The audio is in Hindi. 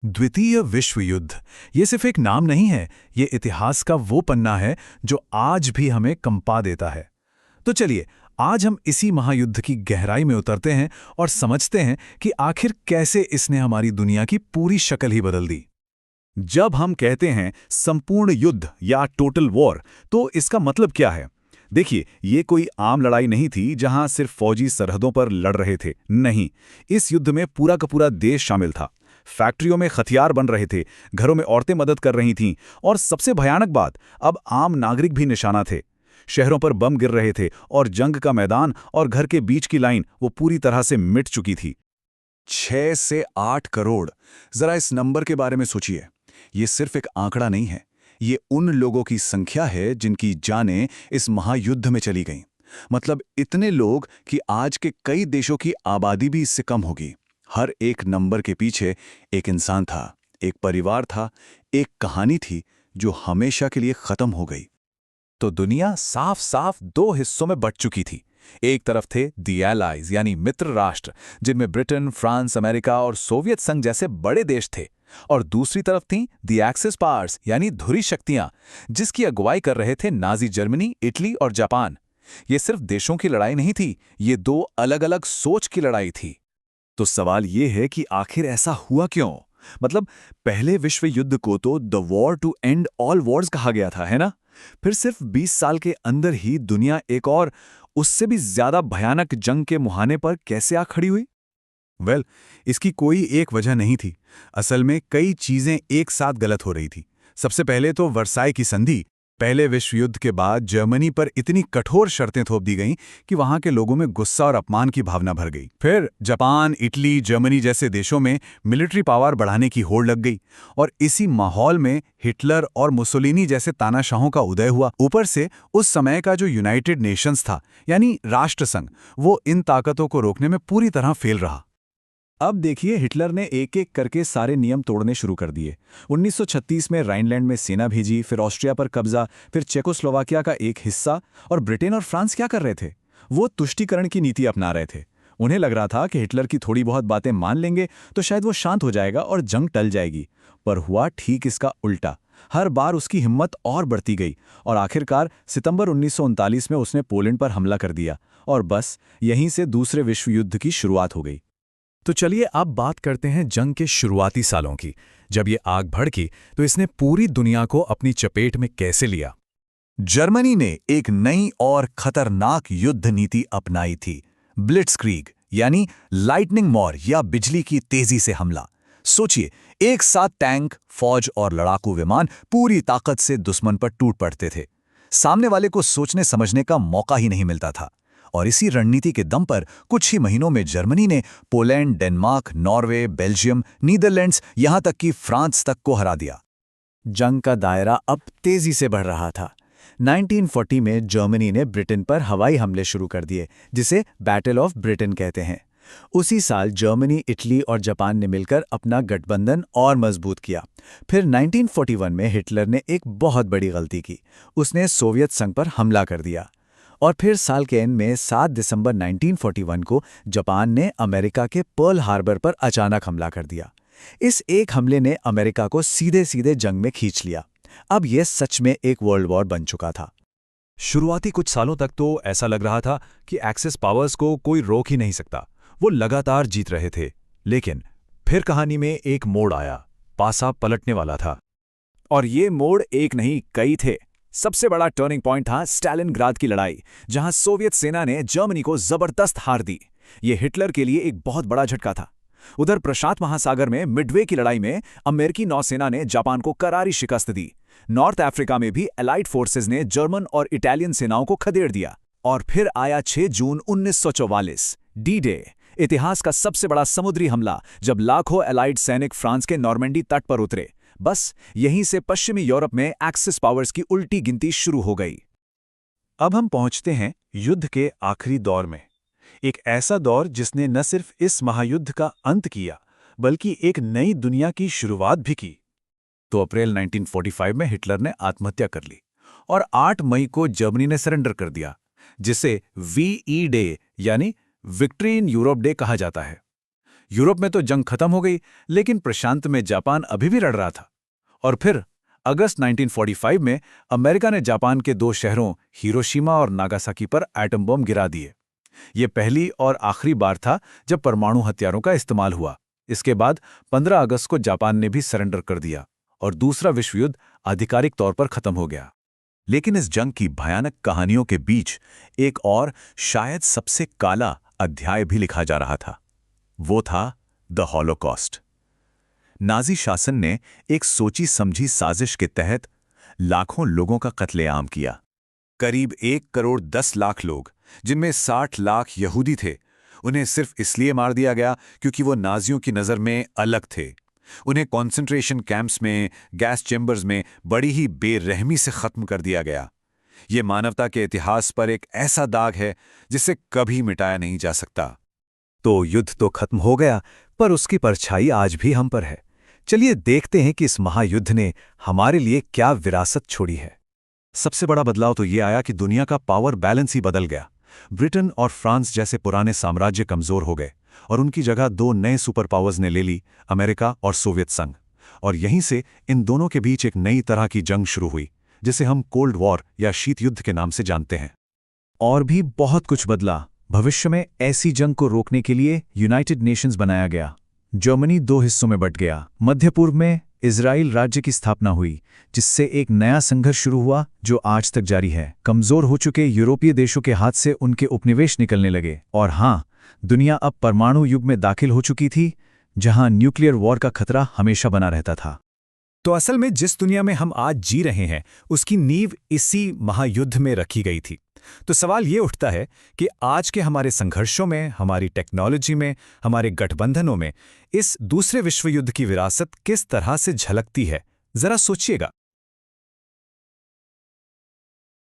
द्वितीय विश्व युद्ध ये सिर्फ एक नाम नहीं है, ये इतिहास का वो पन्ना है जो आज भी हमें कंपा देता है। तो चलिए, आज हम इसी महायुद्ध की गहराई में उतरते हैं और समझते हैं कि आखिर कैसे इसने हमारी दुनिया की पूरी शक्ल ही बदल दी। जब हम कहते हैं संपूर्ण युद्ध या टोटल वॉर, तो इसका मतलब क्या है? देखिए, ये कोई आम लड़ाई नहीं थी जहां सिर्फ फौजी सरहदों पर लड़ रहे थे। नहीं, इस युद्ध में पूरा का पूरा देश शामिल था। फैक्ट्रियों में हथियार बन रहे थे, घरों में औरतें मदद कर रही थीं, और सबसे भयानक बात, अब आम नागरिक भी निशाना थे। शहरों पर बम गिर रहे थे और जंग का मैदान और घर के बीच की लाइन वो पूरी तरह से मिट चुकी थी। 6 से 8 करोड़। जरा इस नंबर के बारे में सोचिए। ये सिर्फ एक आंकड़ा नहीं है, ये उन लोगों की संख्या है जिनकी जानें इस महायुद्ध में चली गईं। मतलब इतने लोग कि आज के कई देशों की आबादी भी इससे कम होगी। हर एक नंबर के पीछे एक इंसान था, एक परिवार था, एक कहानी थी जो हमेशा के लिए खत्म हो गई। तो दुनिया साफ साफ दो हिस्सों में बंट चुकी थी। एक तरफ थे दी एलाइज यानी मित्र राष्ट्र, जिनमें ब्रिटेन, फ्रांस, अमेरिका और सोवियत संघ जैसे बड़े देश थे, और दूसरी तरफ थीं दी एक्सिस पावर्स यानी धुरी शक्तियां, जिसकी अगुवाई कर रहे थे नाजी जर्मनी, इटली और जापान। ये सिर्फ देशों की लड़ाई नहीं थी, ये दो अलग अलग सोच की लड़ाई थी। तो सवाल ये है कि आखिर ऐसा हुआ क्यों? मतलब पहले विश्व युद्ध को तो the war to end all wars कहा गया था, है ना? फिर सिर्फ 20 साल के अंदर ही दुनिया एक और उससे भी ज्यादा भयानक जंग के मुहाने पर कैसे आ खड़ी हुई? इसकी कोई एक वजह नहीं थी। असल में कई चीजें एक साथ गलत हो रही थी। सबसे पहले तो वर्साई की संधि। पहले विश्व युद्ध के बाद जर्मनी पर इतनी कठोर शर्तें थोप दी गईं कि वहां के लोगों में गुस्सा और अपमान की भावना भर गई। फिर जापान, इटली, जर्मनी जैसे देशों में मिलिट्री पावर बढ़ाने की होड़ लग गई, और इसी माहौल में हिटलर और मुसोलिनी जैसे तानाशाहों का उदय हुआ। ऊपर से उस समय का जो यूनाइटेड नेशंस था, यानी राष्ट्रसंघ, वो इन ताकतों को रोकने में पूरी तरह फेल रहा। अब देखिए, हिटलर ने एक एक करके सारे नियम तोड़ने शुरू कर दिए। 1936 में राइनलैंड में सेना भेजी, फिर ऑस्ट्रिया पर कब्जा, फिर चेकोस्लोवाकिया का एक हिस्सा। और ब्रिटेन और फ्रांस क्या कर रहे थे? वो तुष्टीकरण की नीति अपना रहे थे। उन्हें लग रहा था कि हिटलर की थोड़ी बहुत बातें मान लेंगे तो शायद वो शांत हो जाएगा और जंग टल जाएगी। पर हुआ ठीक इसका उल्टा। हर बार उसकी हिम्मत और बढ़ती गई, और आखिरकार सितंबर 1939 में उसने पोलैंड पर हमला कर दिया, और बस यहीं से दूसरे विश्व युद्ध की शुरुआत हो गई। तो चलिए अब बात करते हैं जंग के शुरुआती सालों की। जब ये आग भड़की तो इसने पूरी दुनिया को अपनी चपेट में कैसे लिया। जर्मनी ने एक नई और खतरनाक युद्ध नीति अपनाई थी, ब्लिट्सक्रीग यानी लाइटनिंग मॉर या बिजली की तेजी से हमला। सोचिए, एक साथ टैंक, फौज और लड़ाकू विमान पूरी ताकत से दुश्मन पर टूट पड़ते थे। सामने वाले को सोचने समझने का मौका ही नहीं मिलता था। और इसी रणनीति के दम पर कुछ ही महीनों में जर्मनी ने Poland, Denmark, Norway, Belgium, Netherlands, यहां तक कि फ्रांस तक को हरा दिया। जंग का दायरा अब तेजी से बढ़ रहा था। 1940 में जर्मनी ने ब्रिटेन पर हवाई हमले शुरू कर दिए, जिसे बैटल ऑफ ब्रिटेन कहते हैं। उसी साल जर्मनी, इटली और जापान ने मिलकर अपना गठबंधन और मजबूत किया। फिर 1941 में हिटलर ने एक बहुत बड़ी गलती की। उसने सोवियत संघ पर हमला कर दिया। और फिर साल के एंड में 7 दिसंबर 1941 को जापान ने अमेरिका के पर्ल हार्बर पर अचानक हमला कर दिया। इस एक हमले ने अमेरिका को सीधे सीधे जंग में खींच लिया। अब यह सच में एक वर्ल्ड वॉर बन चुका था। शुरुआती कुछ सालों तक तो ऐसा लग रहा था कि एक्सिस पावर्स को कोई रोक ही नहीं सकता, वो लगातार जीत रहे थे। लेकिन फिर कहानी में एक मोड़ आया, पासा पलटने वाला था। और ये मोड़ एक नहीं, कई थे। सबसे बड़ा टर्निंग पॉइंट था स्टालिनग्राद की लड़ाई, जहां सोवियत सेना ने जर्मनी को जबरदस्त हार दी। ये हिटलर के लिए एक बहुत बड़ा झटका था। उधर प्रशांत महासागर में मिडवे की लड़ाई में अमेरिकी नौसेना ने जापान को करारी शिकस्त दी। नॉर्थ अफ्रीका में भी एलाइड फोर्सेज ने जर्मन और इटालियन सेनाओं को खदेड़ दिया। और फिर आया 6 जून 1944, डी डे, इतिहास का सबसे बड़ा समुद्री हमला, जब लाखों एलाइड सैनिक फ्रांस के नॉर्मंडी तट पर उतरे। बस यहीं से पश्चिमी यूरोप में एक्सिस पावर्स की उल्टी गिनती शुरू हो गई। अब हम पहुंचते हैं युद्ध के आखिरी दौर में। एक ऐसा दौर जिसने न सिर्फ इस महायुद्ध का अंत किया, बल्कि एक नई दुनिया की शुरुआत भी की। तो अप्रैल 1945 में हिटलर ने आत्महत्या कर ली, और 8 मई को जर्मनी ने सरेंडर कर दिया, जिसे वीई डे यानी विक्ट्री इन यूरोप डे कहा जाता है। यूरोप में तो जंग खत्म हो गई, लेकिन प्रशांत में जापान अभी भी लड़ रहा था। और फिर अगस्त 1945 में अमेरिका ने जापान के 2 शहरों हिरोशिमा और नागासाकी पर एटम बम गिरा दिए। ये पहली और आखिरी बार था जब परमाणु हथियारों का इस्तेमाल हुआ। इसके बाद 15 अगस्त को जापान ने भी सरेंडर कर दिया और दूसरा विश्व युद्ध आधिकारिक तौर पर खत्म हो गया। लेकिन इस जंग की भयानक कहानियों के बीच एक और शायद सबसे काला अध्याय भी लिखा जा रहा था। वो था द हॉलोकॉस्ट। नाजी शासन ने एक सोची समझी साजिश के तहत लाखों लोगों का कत्लेआम किया। करीब 1 करोड़ 10 लाख लोग, जिनमें 60 लाख यहूदी थे, उन्हें सिर्फ इसलिए मार दिया गया क्योंकि वो नाजियों की नज़र में अलग थे। उन्हें कॉन्सेंट्रेशन कैंप्स में, गैस चेंबर्स में बड़ी ही बेरहमी से ख़त्म कर दिया गया। ये मानवता के इतिहास पर एक ऐसा दाग है जिसे कभी मिटाया नहीं जा सकता। तो युद्ध तो खत्म हो गया, पर उसकी परछाई आज भी हम पर है। चलिए देखते हैं कि इस महायुद्ध ने हमारे लिए क्या विरासत छोड़ी है। सबसे बड़ा बदलाव तो ये आया कि दुनिया का पावर बैलेंस ही बदल गया। ब्रिटेन और फ्रांस जैसे पुराने साम्राज्य कमज़ोर हो गए और उनकी जगह 2 नए सुपर पावर्स ने ले ली, अमेरिका और सोवियत संघ। और यहीं से इन दोनों के बीच एक नई तरह की जंग शुरू हुई, जिसे हम कोल्ड वॉर या शीत युद्ध के नाम से जानते हैं। और भी बहुत कुछ बदला। भविष्य में ऐसी जंग को रोकने के लिए यूनाइटेड नेशंस बनाया गया। जर्मनी 2 हिस्सों में बंट गया। मध्य पूर्व में इजराइल राज्य की स्थापना हुई, जिससे एक नया संघर्ष शुरू हुआ जो आज तक जारी है। कमजोर हो चुके यूरोपीय देशों के हाथ से उनके उपनिवेश निकलने लगे। और हाँ, दुनिया अब परमाणु युग में दाखिल हो चुकी थी, जहां न्यूक्लियर वॉर का खतरा हमेशा बना रहता था। तो असल में जिस दुनिया में हम आज जी रहे हैं, उसकी नींव इसी महायुद्ध में रखी गई थी। तो सवाल ये उठता है कि आज के हमारे संघर्षों में, हमारी टेक्नोलॉजी में, हमारे गठबंधनों में इस दूसरे विश्व युद्ध की विरासत किस तरह से झलकती है? जरा सोचिएगा।